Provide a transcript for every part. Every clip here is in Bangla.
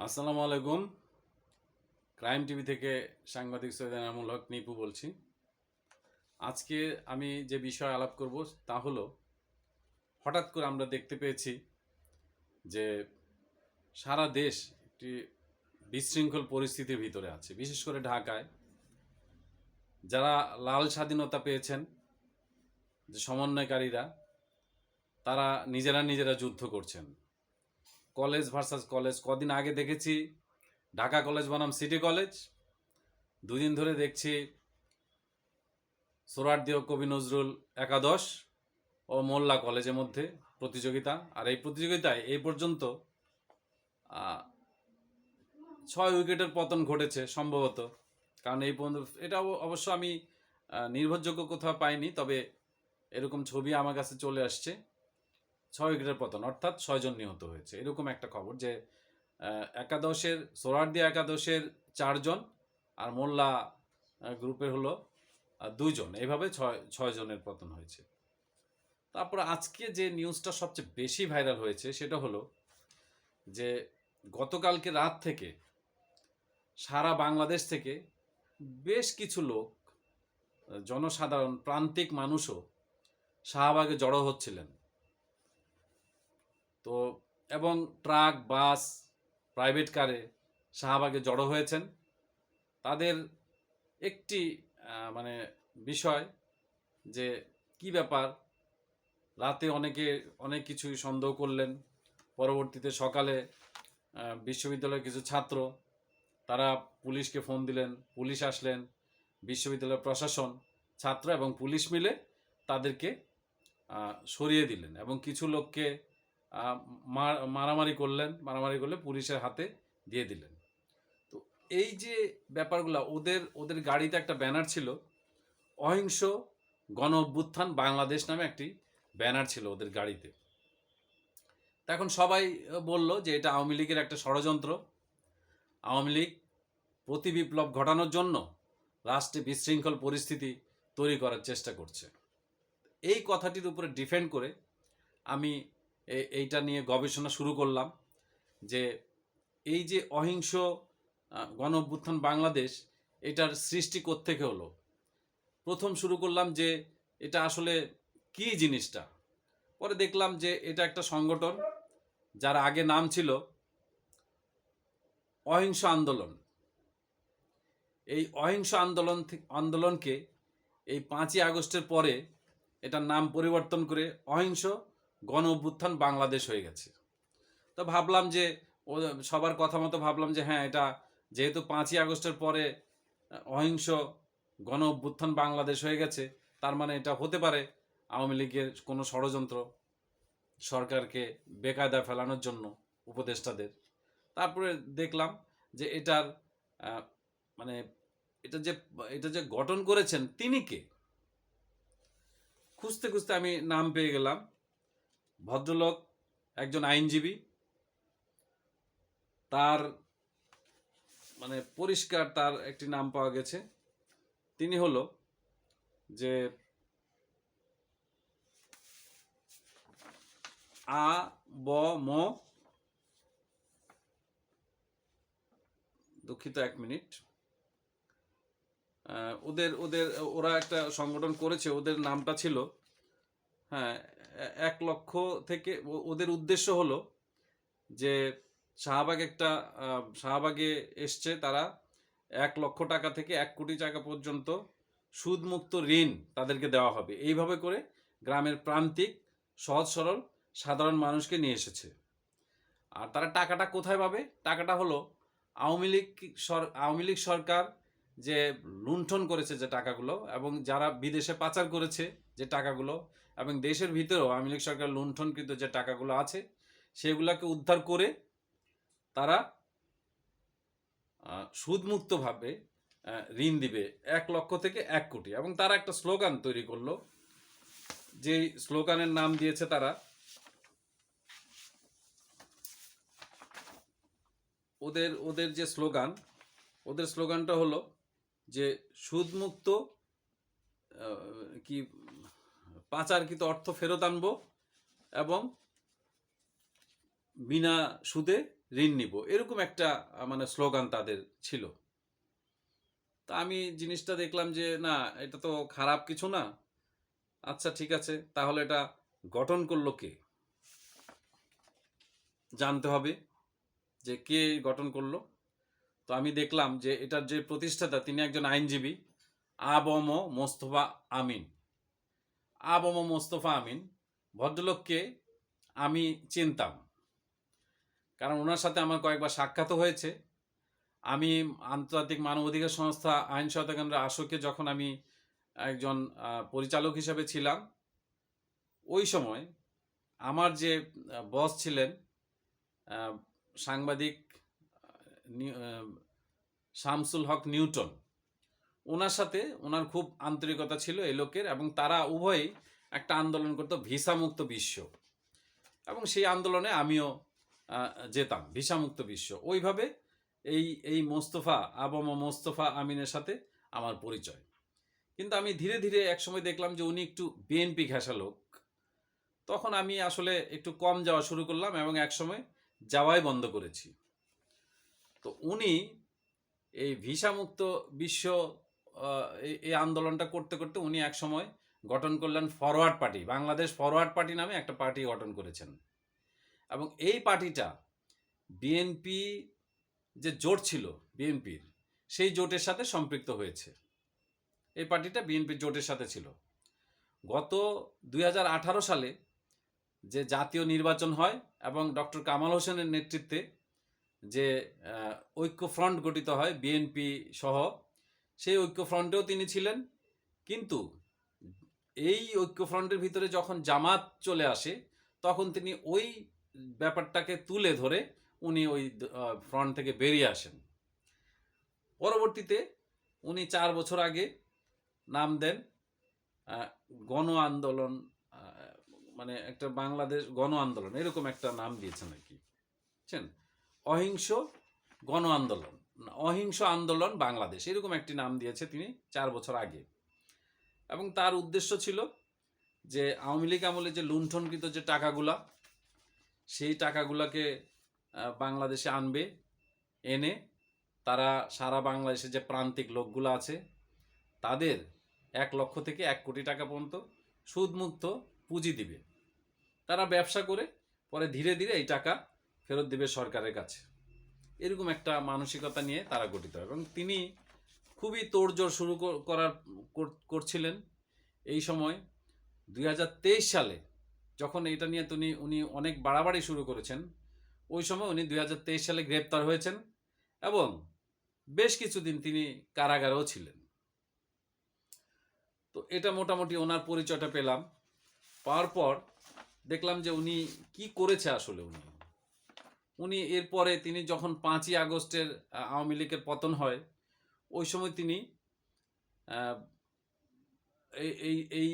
আসসালামু আলাইকুম। ক্রাইম টিভি থেকে সাংবাদিক সৈয়দ এনামুল হক নিপু বলছি। আজকে আমি যে বিষয় আলাপ করব তা হলো, হঠাৎ করে আমরা দেখতে পেয়েছি যে সারা দেশ একটি বিশৃঙ্খল পরিস্থিতির ভিতরে আছে। বিশেষ করে ঢাকায় যারা লাল স্বাধীনতা পেয়েছেন, যে সমন্বয়কারীরা, তারা নিজেরা যুদ্ধ করছেন। College versus college. কদিন আগে দেখেছি ঢাকা কলেজ বনাম সিটি কলেজ, দুদিন ধরে দেখছি সোহরাওয়ার্দী কবি নজরুল একাদশ ও মোল্লা কলেজের মধ্যে প্রতিযোগিতা। আর এই প্রতিযোগিতায় এই পর্যন্ত 6 উইকেটের পতন ঘটেছে সম্ভবত। কারণ এই পর্যন্ত এটা অবশ্য আমি নির্ভরযোগ্য কোথাও পাইনি, তবে এরকম ছবি আমার কাছে চলে আসছে। 6 উইকেটের পতন অর্থাৎ 6 জন নিহত হয়েছে, এরকম একটা খবর। যে একাদশের সোহরাওয়ার্দী একাদশের 4 জন আর মোল্লা গ্রুপের হলো 2 জন, এইভাবে 6 জনের পতন হয়েছে। তারপর আজকে যে নিউজটা সবচেয়ে বেশি ভাইরাল হয়েছে সেটা হলো যে গতকালকে রাত থেকে সারা বাংলাদেশ থেকে বেশ কিছু লোক, জনসাধারণ, প্রান্তিক মানুষও শাহবাগে জড়ো হচ্ছিলেন। তো এবং ট্রাক, বাস, প্রাইভেট কারে শাহবাগে জড়ো হয়েছেন। তাদের একটি মানে বিষয় যে কি ব্যাপার, রাতে অনেক কিছুই সন্দেহ করলেন। পরবর্তীতে সকালে বিশ্ববিদ্যালয়ের কিছু ছাত্র তারা পুলিশকে ফোন দিলেন, পুলিশ আসলেন, বিশ্ববিদ্যালয়ের প্রশাসন, ছাত্র এবং পুলিশ মিলে তাদেরকে সরিয়ে দিলেন এবং কিছু লোককে মারামারি করলে পুলিশের হাতে দিয়ে দিলেন। তো এই যে ব্যাপারগুলো, ওদের গাড়িতে একটা ব্যানার ছিল, অহিংস গণ অভ্যুত্থান বাংলাদেশ নামে একটি ব্যানার ছিল ওদের গাড়িতে। এখন সবাই বলল যে এটা আওয়ামী লীগের একটা ষড়যন্ত্র। আওয়ামী লীগ প্রতি বিপ্লব ঘটানোর জন্য রাষ্ট্রে বিশৃঙ্খল পরিস্থিতি তৈরি করার চেষ্টা করছে। এই কথাটির উপরে ডিফেন্ড করে আমি এইটা নিয়ে গবেষণা শুরু করলাম যে এই যে অহিংস গণ অভ্যুত্থান বাংলাদেশ, এটার সৃষ্টি কোত্থেকে হলো। প্রথম শুরু করলাম যে এটা আসলে কি জিনিসটা। পরে দেখলাম যে এটা একটা সংগঠন যার আগে নাম ছিল অহিংস আন্দোলন। এই অহিংস আন্দোলনকে এই 5ই আগস্টের পরে এটার নাম পরিবর্তন করে অহিংস গণ অভ্যুত্থান বাংলাদেশ হয়ে গেছে। তো ভাবলাম যে সবার কথা মতো ভাবলাম যে হ্যাঁ, এটা যেহেতু 5ই আগস্টের পরে অহিংস গণ অভ্যুত্থান বাংলাদেশ হয়ে গেছে, তার মানে এটা হতে পারে আওয়ামী লীগের কোনো ষড়যন্ত্র, সরকারকে বেকায়দা ফেলানোর জন্য উপদেষ্টাদের। তারপরে দেখলাম যে এটার মানে এটা যে গঠন করেছেন তিনি কে। খুঁজতে খুঁজতে আমি নাম পেয়ে গেলাম। ভদ্রলোক একজন আইনজীবী। তার পরিষ্কার তার একটি নাম পাওয়া গেছে। তিনি হলো যে দুঃখিত, 1 মিনিট। ওরা একটা সংগঠন করেছে, ওদের নামটা ছিল, হ্যাঁ, 1 লক্ষ থেকে ওদের উদ্দেশ্য হলো যে শাহবাগে এসছে তারা 1 লক্ষ টাকা থেকে 1 কোটি টাকা পর্যন্ত সুদমুক্ত ঋণ তাদেরকে দেওয়া হবে। এইভাবে করে গ্রামের প্রান্তিক সহজ সরল সাধারণ মানুষকে নিয়ে এসেছে। আর তারা টাকাটা কোথায় পাবে? টাকাটা হলো আওয়ামী লীগ সরকার যে লুণ্ঠন করেছে যে টাকাগুলো, এবং যারা বিদেশে পাচার করেছে যে টাকাগুলো, এবং দেশের ভিতরেও আওয়ামী লীগ সরকার লুণ্ঠনকৃত যে টাকাগুলো আছে সেগুলোকে উদ্ধার করে তারা সুদমুক্তভাবে ঋণ দিবে 1 লক্ষ থেকে 1 কোটি। এবং তারা একটা স্লোগান তৈরি করলো, যে স্লোগানের নাম দিয়েছে তারা, ওদের যে স্লোগানটা হলো যে সুদমুক্ত কি পাচারকৃত অর্থ ফেরত আনবো এবং বিনা সুদে ঋণ নিব, এরকম একটা মানে স্লোগান তাদের ছিল। তা আমি জিনিসটা দেখলাম যে না, এটা তো খারাপ কিছু না। আচ্ছা ঠিক আছে, তাহলে এটা গঠন করলো কে, জানতে হবে যে কে গঠন করলো। তো আমি দেখলাম যে এটার যে প্রতিষ্ঠাতা তিনি একজন আইনজীবী, আবম মোস্তফা আমিন। আবম মোস্তফা আমিন ভদ্রলোককে আমি চিনতাম, কারণ ওনার সাথে আমার কয়েকবার সাক্ষাৎ হয়েছে। আমি আন্তর্জাতিক মানবাধিকার সংস্থা আইন সহায়তা কেন্দ্র আশোকে যখন আমি একজন পরিচালক হিসেবে ছিলাম, ওই সময় আমার যে বস ছিলেন আহ, সাংবাদিক শামসুল হক নিউটন, ওনার সাথে ওনার খুব আন্তরিকতা ছিল এই লোকের, এবং তারা উভয়ই একটা আন্দোলন করতো ভিসামুক্ত বিশ্ব, এবং সেই আন্দোলনে আমিও যেতাম, ভিসামুক্ত বিশ্ব। ওইভাবে এই এই মোস্তফা আবম মোস্তফা আমিনের সাথে আমার পরিচয়। কিন্তু আমি ধীরে ধীরে একসময় দেখলাম যে উনি একটু বিএনপি ঘেঁষা লোক। তখন আমি আসলে একটু কম যাওয়া শুরু করলাম এবং একসময় যাওয়াই বন্ধ করেছি। তো উনি এই ভিসামুক্ত বিশ্ব এই আন্দোলনটা করতে করতে উনি একসময় গঠন করলেন forward party, Bangladesh forward party নামে একটা পার্টি গঠন করেছেন। এবং এই পার্টিটা বিএনপি যে জোট ছিল বিএনপির, সেই জোটের সাথে সম্পৃক্ত হয়েছে। এই পার্টিটা বিএনপির জোটের সাথে ছিল। গত 2018 সালে যে জাতীয় নির্বাচন হয় এবং ডক্টর কামাল হোসেনের নেতৃত্বে যে ঐক্যফ্রন্ট গঠিত হয় বিএনপি সহ, সেই ঐক্যফ্রন্টেও তিনি ছিলেন। কিন্তু এই ঐক্যফ্রন্টের ভিতরে যখন জামাত চলে আসে, তখন তিনি ওই ব্যাপারটাকে তুলে ধরে উনি ওই ফ্রন্ট থেকে বেরিয়ে আসেন। পরবর্তীতে উনি 4 বছর আগে নাম দেন গণ আন্দোলন, মানে একটা বাংলাদেশ গণ আন্দোলন, এরকম একটা নাম দিয়েছেন আর কি, বুঝছেন, অহিংস গণ আন্দোলন, অহিংস আন্দোলন বাংলাদেশ, এরকম একটি নাম দিয়েছে তিনি 4 বছর আগে। এবং তার উদ্দেশ্য ছিল যে আওয়ামী লীগ আমলে যে লুণ্ঠনকৃত যে টাকাগুলা, সেই টাকাগুলাকে বাংলাদেশে আনবে, এনে তারা সারা বাংলাদেশে যে প্রান্তিক লোকগুলো আছে তাদের 1 লক্ষ থেকে 1 কোটি টাকা পর্যন্ত সুদমুক্ত পুঁজি দিবে। তারা ব্যবসা করে পরে ধীরে ধীরে এই টাকা ফেরত দিবে সরকারের কাছে। এরকম একটা মানসিকতা নিয়ে তারা গঠিত। এবং তিনি খুবই তোড়জোড় শুরু করছিলেন এই সময়। 2023 সালে যখন এটা নিয়ে উনি অনেক বাড়াবাড়ি শুরু করেছেন, ওই সময় উনি 2023 সালে গ্রেপ্তার হয়েছেন এবং বেশ কিছুদিন তিনি কারাগারেও ছিলেন। তো এটা মোটামুটি ওনার পরিচয়টা পেলাম। পাওয়ার পর দেখলাম যে উনি কি করেছে আসলে। উনি এরপরে তিনি যখন 5ই আগস্টের আওয়ামী লীগের পতন হয়, ওই সময় তিনি এই এই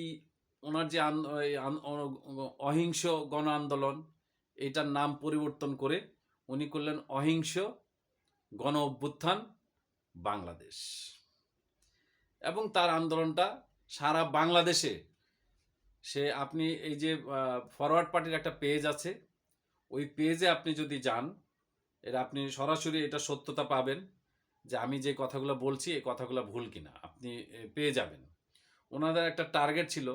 ওনার যে অহিংস গণ আন্দোলন, এটার নাম পরিবর্তন করে উনি করলেন অহিংস গণ অভ্যুত্থান বাংলাদেশ। এবং তার আন্দোলনটা সারা বাংলাদেশে আপনি এই যে ফরওয়ার্ড পার্টির একটা পেজ আছে, ওই পেজে আপনি যদি যান, এটা আপনি সরাসরি এটা সত্যতা পাবেন যে আমি যে কথাগুলো বলছি এই কথাগুলো ভুল কিনা আপনি পেয়ে যাবেন। ওনাদের একটা টার্গেট ছিল,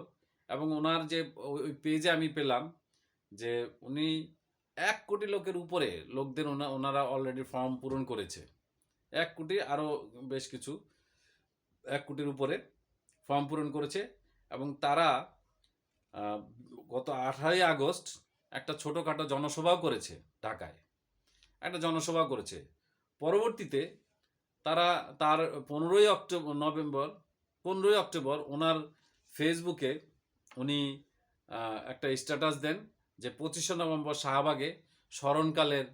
এবং ওনার যে ওই পেজে আমি পেলাম যে উনি 1 কোটি লোকের উপরে লোকদের ওনারা অলরেডি ফর্ম পূরণ করেছে। 1 কোটি আরও বেশ কিছু, 1 কোটির উপরে ফর্ম পূরণ করেছে। এবং তারা গত 18ই আগস্ট একটা ছোটোখাটো জনসভাও করেছে ঢাকায়, একটা জনসভা করেছে। পরবর্তীতে তার 15ই অক্টোবর ওনার ফেসবুকে উনি একটা স্ট্যাটাস দেন যে 25শে নভেম্বর শাহবাগে স্মরণকালের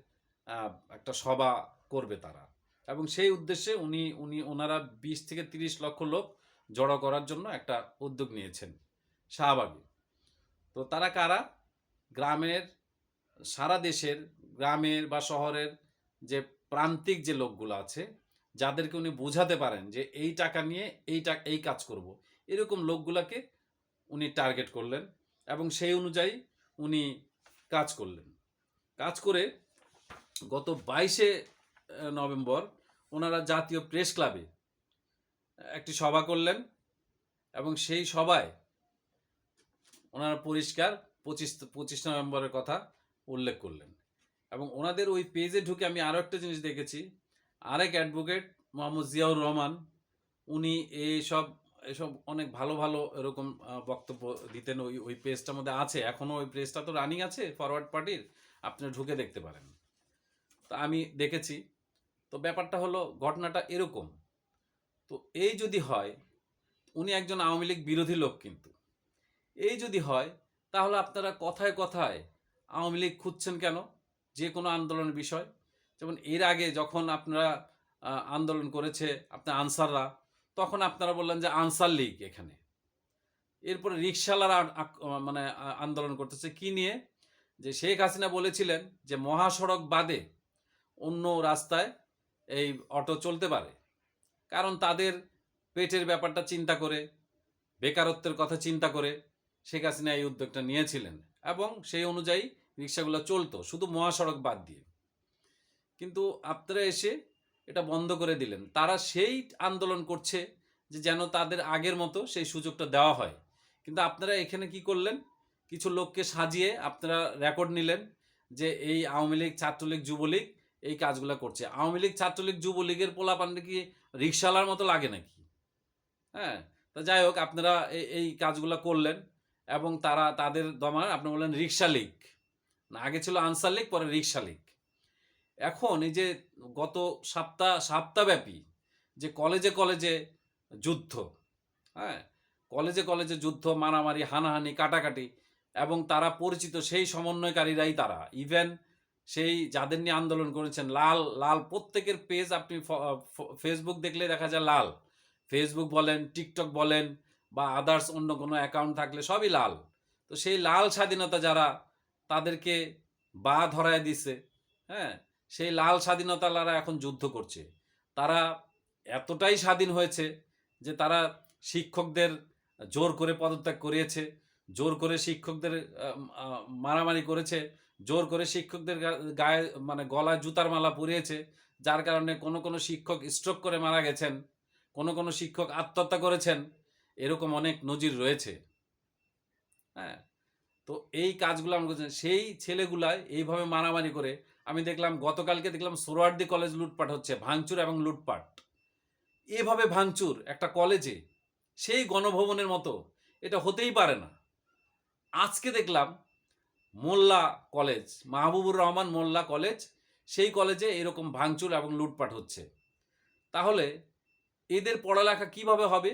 একটা সভা করবে তারা, এবং সেই উদ্দেশ্যে ওনারা 20 থেকে 30 লক্ষ লোক জড়ো করার জন্য একটা উদ্যোগ নিয়েছেন শাহবাগে। তো তারা কারা? গ্রামের, সারা দেশের গ্রামের বা শহরের যে প্রান্তিক যে লোকগুলো আছে, যাদেরকে উনি বোঝাতে পারেন যে এই টাকা নিয়ে এই কাজ করব, এরকম লোকগুলাকে উনি টার্গেট করলেন এবং সেই অনুযায়ী উনি কাজ করলেন। কাজ করে গত 22শে নভেম্বর ওনারা জাতীয় প্রেস ক্লাবে একটি সভা করলেন এবং সেই সভায় ওনারা পরিষ্কার 25 নভেম্বরের কথা উল্লেখ করলেন। এবং ওনাদের ওই পেজে ঢুকে আমি আরও একটা জিনিস দেখেছি, আরেক অ্যাডভোকেট মোহাম্মদ জিয়াউর রহমান, উনি এসব অনেক ভালো ভালো এরকম বক্তব্য দিতেন। ওই পেজটার মধ্যে আছে, এখনও ওই পেজটা তো রানিং আছে ফরওয়ার্ড পার্টির, আপনারা ঢুকে দেখতে পারেন। তো আমি দেখেছি। তো ব্যাপারটা হলো, ঘটনাটা এরকম। তো এই যদি হয়, উনি একজন আওয়ামী লীগ বিরোধী লোক, কিন্তু এই যদি হয় তাহলে আপনারা কথায় কথায় আওয়ামী লীগ খুঁজছেন কেন যে কোনো আন্দোলনের বিষয়? যেমন এর আগে যখন আপনারা আন্দোলন করেছে আপনার আনসাররা, তখন আপনারা বললেন যে আনসার লীগ এখানে। এরপরে রিকশালারা মানে আন্দোলন করতেছে কি নিয়ে? যে শেখ হাসিনা বলেছিলেন যে মহাসড়ক বাদে অন্য রাস্তায় এই অটো চলতে পারে, কারণ তাদের পেটের ব্যাপারটা চিন্তা করে, বেকারত্বের কথা চিন্তা করে শেখ হাসিনা এই উদ্যোগটা নিয়েছিলেন এবং সেই অনুযায়ী রিক্সাগুলো চলতো শুধু মহাসড়ক বাদ দিয়ে। কিন্তু আপনারা এসে এটা বন্ধ করে দিলেন। তারা সেই আন্দোলন করছে যে যেন তাদের আগের মতো সেই সুযোগটা দেওয়া হয়। কিন্তু আপনারা এখানে কি করলেন? কিছু লোককে সাজিয়ে আপনারা রেকর্ড নিলেন যে এই আওয়ামী লীগ, ছাত্রলীগ, যুবলীগ এই কাজগুলো করছে। আওয়ামী লীগ, ছাত্রলীগ, যুবলীগের পোলাপানটা কি রিক্সাওয়ালার মতো লাগে নাকি? হ্যাঁ, তো যাই হোক, আপনারা এই কাজগুলো করলেন এবং তাদের দমায় আপনি বললেন রিক্সা লীগ, না আগে ছিল আনসার লীগ, পরে রিক্সা লীগ। এখন এই যে গত সপ্তাহব্যাপী যে কলেজে কলেজে যুদ্ধ, হ্যাঁ, কলেজে কলেজে যুদ্ধ, মারামারি, হানাহানি, কাটাকাটি, এবং তারা পরিচিত সেই সমন্বয়কারীরাই তারা। ইভেন সেই যাদের নিয়ে আন্দোলন করেছেন, লাল লাল প্রত্যেকের পেজ আপনি ফেসবুক দেখলে দেখা যায় লাল। ফেসবুক বলেন, টিকটক বলেন, বা আদার্স অন্য কোনো অ্যাকাউন্ট থাকলে সবই লাল। তো সেই লাল স্বাধীনতা যারা, তাদেরকে বা ধরায় দিছে, হ্যাঁ, সেই লাল স্বাধীনতালারা এখন যুদ্ধ করছে। তারা এতটাই স্বাধীন হয়েছে যে তারা শিক্ষকদের জোর করে পদত্যাগ করিয়েছে, জোর করে শিক্ষকদের মারামারি করেছে, জোর করে শিক্ষকদের গায়ে মানে গলায় জুতার মালা পরিয়েছে, যার কারণে কোনো কোনো শিক্ষক স্ট্রোক করে মারা গেছেন, কোনো কোনো শিক্ষক আত্মহত্যা করেছেন। এরকম অনেক নজির রয়েছে। হ্যাঁ, তো এই কাজগুলো আমরা করছি। সেই ছেলেগুলাই এইভাবে মারামারি করে, আমি দেখলাম গতকালকে দেখলাম সোহরাওয়ার্দী কলেজ লুটপাট হচ্ছে, ভাঙচুর এবং লুটপাট। এভাবে ভাঙচুর একটা কলেজে, সেই গণভবনের মতো, এটা হতেই পারে না। আজকে দেখলাম মোল্লা কলেজ, মাহবুবুর রহমান মোল্লা কলেজ, সেই কলেজে এরকম ভাঙচুর এবং লুটপাট হচ্ছে। তাহলে এদের পড়ালেখা কিভাবে হবে?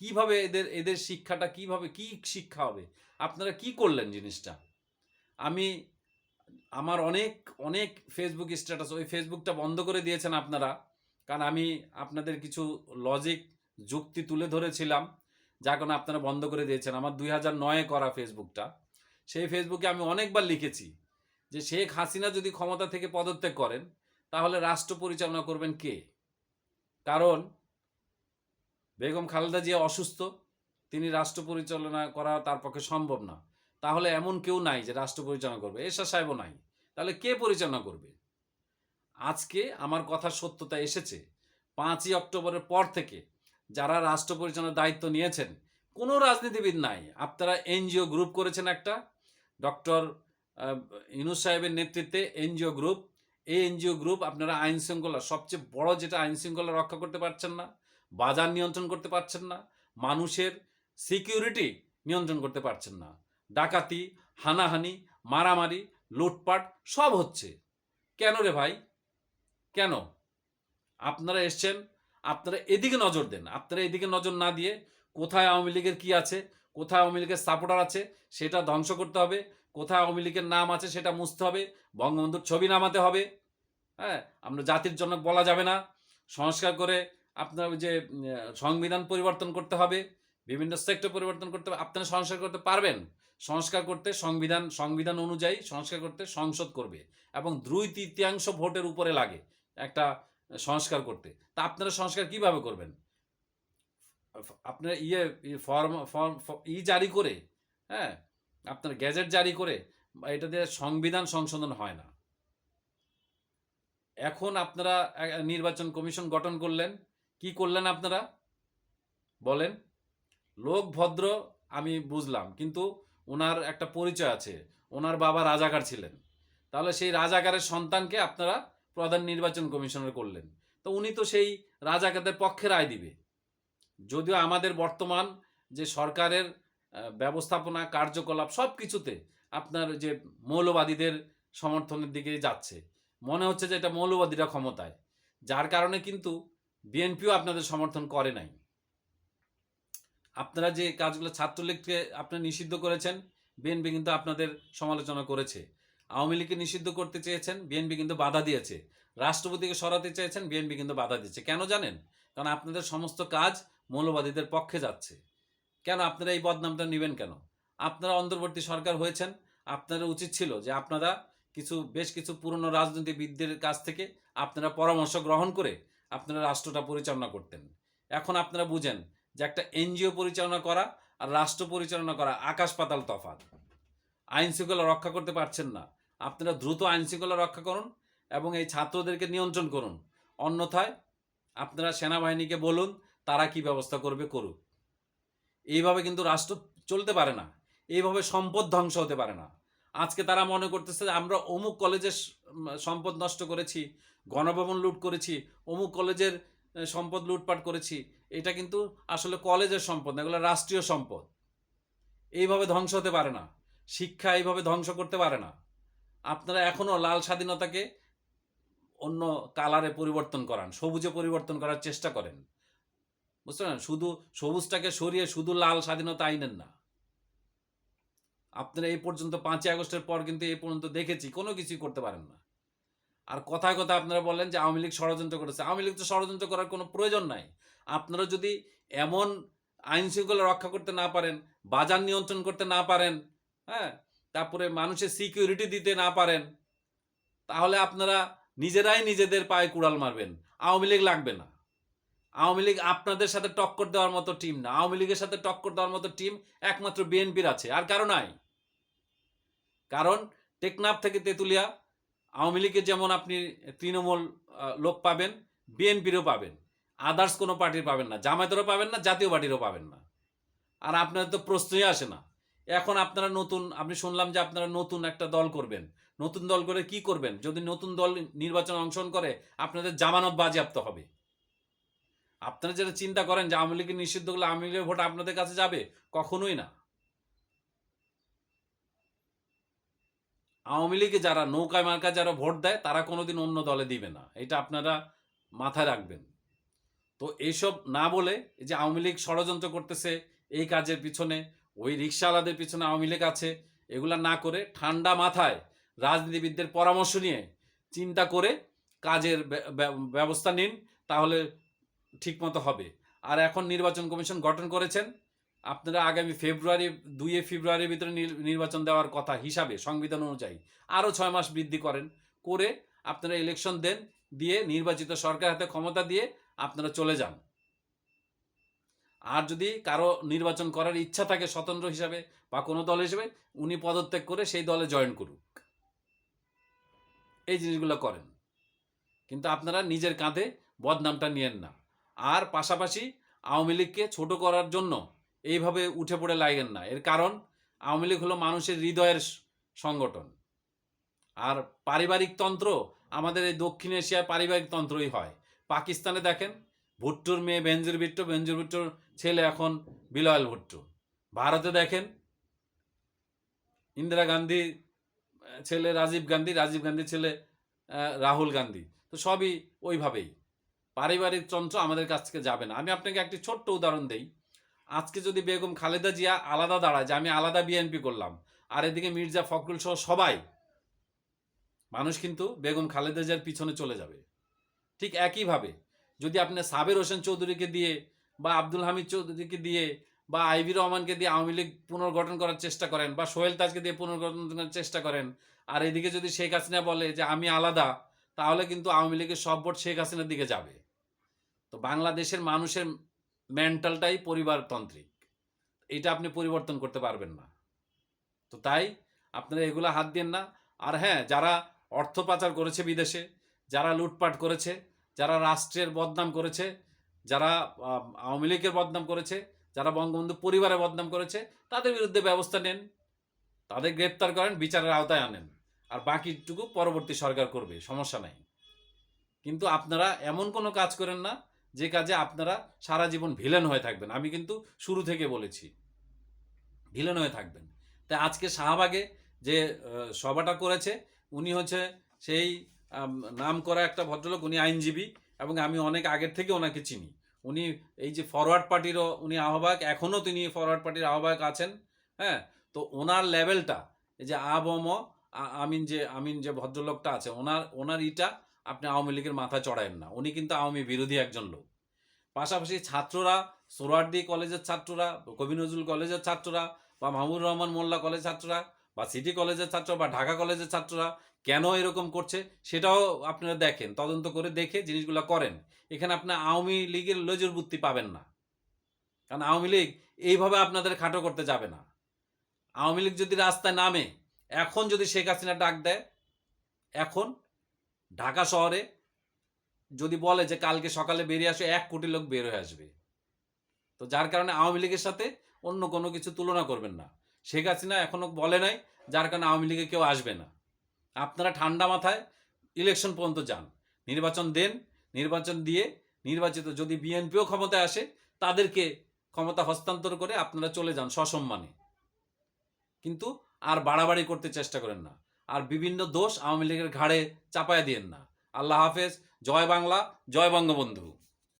কিভাবে এদের শিক্ষাটা কিভাবে, কি শিক্ষা হবে? আপনারা কি করলেন জিনিসটা? আমি আমার অনেক অনেক ফেসবুক স্ট্যাটাস, ওই ফেসবুকটা বন্ধ করে দিয়েছেন আপনারা, কারণ আমি আপনাদের কিছু লজিক যুক্তি তুলে ধরেছিলাম, যার কারণে আপনারা বন্ধ করে দিয়েছেন। আমার 2009-এ করা ফেসবুকটা, সেই ফেসবুকে আমি অনেকবার লিখেছি যে শেখ হাসিনা যদি ক্ষমতা থেকে পদত্যাগ করেন তাহলে রাষ্ট্র পরিচালনা করবেন কে? কারণ বেগম খালেদা জিয়া অসুস্থ, তিনি রাষ্ট্র পরিচালনা করা তার পক্ষে সম্ভব না। তাহলে এমন কেউ নাই যে রাষ্ট্র পরিচালনা করবে, এরশাদ সাহেবও নাই। তাহলে কে পরিচালনা করবে? আজকে আমার কথার সত্যতা এসেছে। 5ই অক্টোবরের পর থেকে যারা রাষ্ট্র পরিচালনার দায়িত্ব নিয়েছেন, কোনো রাজনীতিবিদ নাই। আপনারা এনজিও গ্রুপ করেছেন একটা, ডক্টর ইউনূস সাহেবের নেতৃত্বে এনজিও গ্রুপ। এই এনজিও গ্রুপ আপনারা আইন শৃঙ্খলা, সবচেয়ে বড় যেটা, আইন শৃঙ্খলা রক্ষা করতে পারছেন না, বাজার নিয়ন্ত্রণ করতে পারছেন না, মানুষের সিকিউরিটি নিয়ন্ত্রণ করতে পারছেন না। ডাকাতি, হানাহানি, মারামারি, লুটপাট সব হচ্ছে। কেন রে ভাই? কেন? আপনারা এসছেন, আপনারা এদিকে নজর দেন। আপনারা এদিকে নজর না দিয়ে কোথায় আওয়ামী লীগের কি আছে, কোথায় আওয়ামী লীগের সাপোর্টার আছে সেটা ধ্বংস করতে হবে, কোথায় আওয়ামী লীগের নাম আছে সেটা মুছতে হবে, বঙ্গবন্ধুর ছবি নামাতে হবে। হ্যাঁ, আমরা জাতির জনক বলা যাবে না। সংস্কার করে আপনার ওই যে সংবিধান পরিবর্তন করতে হবে, বিভিন্ন সেক্টর পরিবর্তন করতে হবে। আপনারা সংস্কার করতে পারবেন? সংস্কার করতে সংবিধান অনুযায়ী সংস্কার করতে সংসদ করবে, এবং 2/3 ভোটের উপরে লাগে একটা সংস্কার করতে। তা আপনারা সংস্কার কিভাবে করবেন? আপনারা ফর্ম ফর্ম জারি করে, হ্যাঁ, আপনার গ্যাজেট জারি করে, এটা দিয়ে সংবিধান সংশোধন হয় না। এখন আপনারা নির্বাচন কমিশন গঠন করলেন, কি করলেন আপনারা বলেন? লোক ভদ্র আমি বুঝলাম, কিন্তু ওনার একটা পরিচয় আছে, ওনার বাবা রাজাকার ছিলেন। তাহলে সেই রাজাকারের সন্তানকে আপনারা প্রধান নির্বাচন কমিশনার করলেন, তো উনি তো সেই রাজাকারদের পক্ষে রায় দিবে। যদিও আমাদের বর্তমান যে সরকারের ব্যবস্থাপনা কার্যকলাপ সব কিছুতে আপনার যে মৌলবাদীদের সমর্থনের দিকে যাচ্ছে, মনে হচ্ছে যে এটা মৌলবাদীরা ক্ষমতায়, যার কারণে কিন্তু বিএনপিও আপনাদের সমর্থন করে নাই। আপনারা যে কাজগুলো ছাত্রলীগকে আপনারা নিষিদ্ধ করেছেন, বিএনপি কিন্তু আপনাদের সমালোচনা করেছে। আওয়ামী লীগকে নিষিদ্ধ করতে চেয়েছেন, বিএনপি কিন্তু বাধা দিয়েছে। রাষ্ট্রপতিকে সরাতে চেয়েছেন, বিএনপি কিন্তু বাধা দিচ্ছে। কেন জানেন? কারণ আপনাদের সমস্ত কাজ মৌলবাদীদের পক্ষে যাচ্ছে। কেন আপনারা এই বদনামটা নেবেন কেন? আপনারা অন্তর্বর্তী সরকার হয়েছেন, আপনাদের উচিত ছিল যে আপনারা বেশ কিছু পুরনো রাজনীতিবিদদের কাছ থেকে আপনারা পরামর্শ গ্রহণ করে আপনারা রাষ্ট্রটা পরিচালনা করতেন। এখন আপনারা বুঝেন যে একটা এনজিও পরিচালনা করা আর রাষ্ট্র পরিচালনা করা আকাশ পাতাল তফাৎ। আইন শৃঙ্খলা রক্ষা করতে পারছেন না, আপনারা দ্রুত আইন শৃঙ্খলা রক্ষা করুন এবং এই ছাত্রদেরকে নিয়ন্ত্রণ করুন। অন্যথায় আপনারা সেনাবাহিনীকে বলুন তারা কি ব্যবস্থা করবে করুক। এইভাবে কিন্তু রাষ্ট্র চলতে পারে না, এইভাবে সম্পদ ধ্বংস হতে পারে না। আজকে তারা মনে করতেছে যে আমরা অমুক কলেজের সম্পদ নষ্ট করেছি, গণভবন লুট করেছি, অমুক কলেজের সম্পদ লুটপাট করেছি। এটা কিন্তু আসলে কলেজের সম্পদ না, এগুলো রাষ্ট্রীয় সম্পদ। এইভাবে ধ্বংস হতে পারে না, শিক্ষা এইভাবে ধ্বংস করতে পারে না। আপনারা এখনো লাল স্বাধীনতাকে অন্য কালারে পরিবর্তন করান, সবুজে পরিবর্তন করার চেষ্টা করেন, বুঝতে পারেন? শুধু সবুজটাকে সরিয়ে শুধু লাল স্বাধীনতা আইনেন না। আপনারা এই পর্যন্ত 5ই আগস্টের পর কিন্তু এই পর্যন্ত দেখেছি কোনো কিছুই করতে পারেন না। আর কথায় কথায় আপনারা বলেন যে আওয়ামী লীগ ষড়যন্ত্র করেছে। আওয়ামী লীগ তো ষড়যন্ত্র করার কোনো প্রয়োজন নাই। আপনারা যদি এমন আইন শৃঙ্খলা রক্ষা করতে না পারেন, বাজার নিয়ন্ত্রণ করতে না পারেন, হ্যাঁ, তারপরে মানুষের সিকিউরিটি দিতে না পারেন, তাহলে আপনারা নিজেরাই নিজেদের পায়ে কুড়াল মারবেন। আওয়ামী লীগ লাগবে না। আওয়ামী লীগ আপনাদের সাথে টক্কর দেওয়ার মতো টিম না। আওয়ামী লীগের সাথে টক্কর দেওয়ার মতো টিম একমাত্র বিএনপির আছে, আর কারো নাই। কারণ টেকনাফ থেকে তেঁতুলিয়া আওয়ামী লীগের যেমন আপনি তৃণমূল লোক পাবেন, বিএনপিরও পাবেন, আদার্স কোনো পার্টির পাবেন না, জামায়াতেরও পাবেন না, জাতীয় পার্টিরও পাবেন না। আর আপনাদের তো প্রশ্নই আসে না। এখন আপনারা আমি শুনলাম যে আপনারা নতুন একটা দল করবেন। নতুন দল করে কি করবেন? যদি নতুন দল নির্বাচনে অংশগ্রহণ করে, আপনাদের জামানত বাজেয়াপ্ত হবে। আপনারা যেটা চিন্তা করেন যে আওয়ামী লীগের নিষিদ্ধ করলে আওয়ামী লীগের ভোট আপনাদের কাছে যাবে, কখনোই না। আওয়ামী লীগে যারা নৌকায় মার্কা যারা ভোট দেয়, তারা কোনোদিন অন্য দলে দিবে না, এটা আপনারা মাথায় রাখবেন। তো এইসব না বলে, এই যে আওয়ামী লীগ ষড়যন্ত্র করতেছে এই কাজের পিছনে, ওই রিক্সাওয়ালাদের পিছনে আওয়ামী লীগ আছে, এগুলা না করে ঠান্ডা মাথায় রাজনীতিবিদদের পরামর্শ নিয়ে চিন্তা করে কাজের ব্যবস্থা নিন, তাহলে ঠিকমতো হবে। আর এখন নির্বাচন কমিশন গঠন করেছেন, আপনারা আগামী 2 ফেব্রুয়ারির ভিতরে নির্বাচন দেওয়ার কথা হিসাবে সংবিধান অনুযায়ী আরও 6 মাস বৃদ্ধি করে আপনারা ইলেকশন দেন, দিয়ে নির্বাচিত সরকার হাতে ক্ষমতা দিয়ে আপনারা চলে যান। আর যদি কারো নির্বাচন করার ইচ্ছা থাকে স্বতন্ত্র হিসাবে বা কোনো দল হিসেবে, উনি পদত্যাগ করে সেই দলে জয়েন করুক। এই জিনিসগুলো করেন, কিন্তু আপনারা নিজের কাঁধে বদনামটা নিয়েন না। আর পাশাপাশি আওয়ামী লীগকে ছোট করার জন্য এইভাবে উঠে পড়ে লাগেন না। এর কারণ আওয়ামী লীগ হলো মানুষের হৃদয়ের সংগঠন। আর পারিবারিক তন্ত্র আমাদের এই দক্ষিণ এশিয়ার পারিবারিক তন্ত্রই হয়। পাকিস্তানে দেখেন ভুট্টোর মেয়ে বেনজির ভুট্টো, বেনজির ভুট্টোর ছেলে এখন বিলাল ভুট্টো। ভারতে দেখেন ইন্দিরা গান্ধী ছেলে রাজীব গান্ধী, রাজীব গান্ধীর ছেলে রাহুল গান্ধী। তো সবই ওইভাবেই। পারিবারিক তন্ত্র আমাদের কাছ থেকে যাবে না। আমি আপনাকে একটি ছোট্ট উদাহরণ দেই। আজকে যদি বেগম খালেদা জিয়া আলাদা দাঁড়ায় যে আমি আলাদা বিএনপি করলাম, আর এদিকে মির্জা ফখরুল সহ সবাই, মানুষ কিন্তু বেগম খালেদা জিয়ার পিছনে চলে যাবে। ঠিক একইভাবে যদি আপনি সাবের হোসেন চৌধুরীকে দিয়ে বা আব্দুল হামিদ চৌধুরীকে দিয়ে বা আইভি রহমানকে দিয়ে আওয়ামী লীগ পুনর্গঠন করার চেষ্টা করেন বা সোহেল তাজকে দিয়ে পুনর্গঠন করার চেষ্টা করেন, আর এদিকে যদি শেখ হাসিনা বলে যে আমি আলাদা, তাহলে কিন্তু আওয়ামী লীগের সব ভোট শেখ হাসিনার দিকে যাবে। তো বাংলাদেশের মানুষের মেন্টালটাই পরিবারতান্ত্রিক, এটা আপনি পরিবর্তন করতে পারবেন না। তো তাই আপনারা এগুলো হাত দেন না। আর হ্যাঁ, যারা অর্থ পাচার করেছে বিদেশে, যারা লুটপাট করেছে, যারা রাষ্ট্রের বদনাম করেছে, যারা আওয়ামী লীগের বদনাম করেছে, যারা বঙ্গবন্ধু পরিবারের বদনাম করেছে, তাদের বিরুদ্ধে ব্যবস্থা নেন, তাদের গ্রেপ্তার করেন, বিচারের আওতায় আনেন, আর বাকিটুকু পরবর্তী সরকার করবে, সমস্যা নাই। কিন্তু আপনারা এমন কোনো কাজ করেন না যে কাজে আপনারা সারা জীবন ভিলেন হয়ে থাকবেন। আমি কিন্তু শুরু থেকে বলেছি ভিলেন হয়ে থাকবেন। তাই আজকে শাহবাগে যে সভাটা করেছে, উনি হচ্ছে সেই নাম করা একটা ভদ্রলোক, উনি আইনজীবী এবং আমি অনেক আগের থেকে ওনাকে চিনি। উনি এই যে ফরওয়ার্ড পার্টিরও উনি আহ্বায়ক, এখনও তিনি ফরওয়ার্ড পার্টির আহ্বায়ক আছেন। হ্যাঁ, তো ওনার লেভেলটা, এই যে আমিন যে ভদ্রলোকটা আছে, ওনার ইটা আপনি আওয়ামী লীগের মাথায় চড়ায়েন না। উনি কিন্তু আওয়ামী বিরোধী একজন লোক। পাশাপাশি ছাত্ররা, সোহরাওয়ার্দী কলেজের ছাত্ররা, কবি নজরুল কলেজের ছাত্ররা, বা মাহমুদুর রহমান মোল্লা কলেজের ছাত্ররা, বা সিটি কলেজের ছাত্র, বা ঢাকা কলেজের ছাত্ররা কেন এরকম করছে সেটাও আপনারা দেখেন, তদন্ত করে দেখে জিনিসগুলো করেন। এখানে আপনার আওয়ামী লীগের লেজুর বুদ্ধি পাবেন না, কারণ আওয়ামী লীগ এইভাবে আপনাদের খাটো করতে যাবে না। আওয়ামী লীগ যদি রাস্তায় নামে, এখন যদি শেখ হাসিনা ডাক দেয়, এখন ঢাকা শহরে যদি বলে যে কালকে সকালে বেরিয়ে আসে, 1 কোটি লোক বের হয়ে আসবে। তো যার কারণে আওয়ামী লীগের সাথে অন্য কোনো কিছু তুলনা করবেন না। শেখ হাসিনা এখনো বলে নাই, যার কারণে আওয়ামী লীগে কেউ আসবে না। আপনারা ঠান্ডা মাথায় ইলেকশন পর্যন্ত যান, নির্বাচন দেন, নির্বাচন দিয়ে নির্বাচিত যদি বিএনপিও ক্ষমতায় আসে, তাদেরকে ক্ষমতা হস্তান্তর করে আপনারা চলে যান সসম্মানে। কিন্তু আর বাড়াবাড়ি করতে চেষ্টা করেন না, আর বিভিন্ন দোষ আওয়ামী লীগের ঘাড়ে চাপায়া দিয়েন না। আল্লাহ হাফেজ। জয় বাংলা, জয় বঙ্গবন্ধু।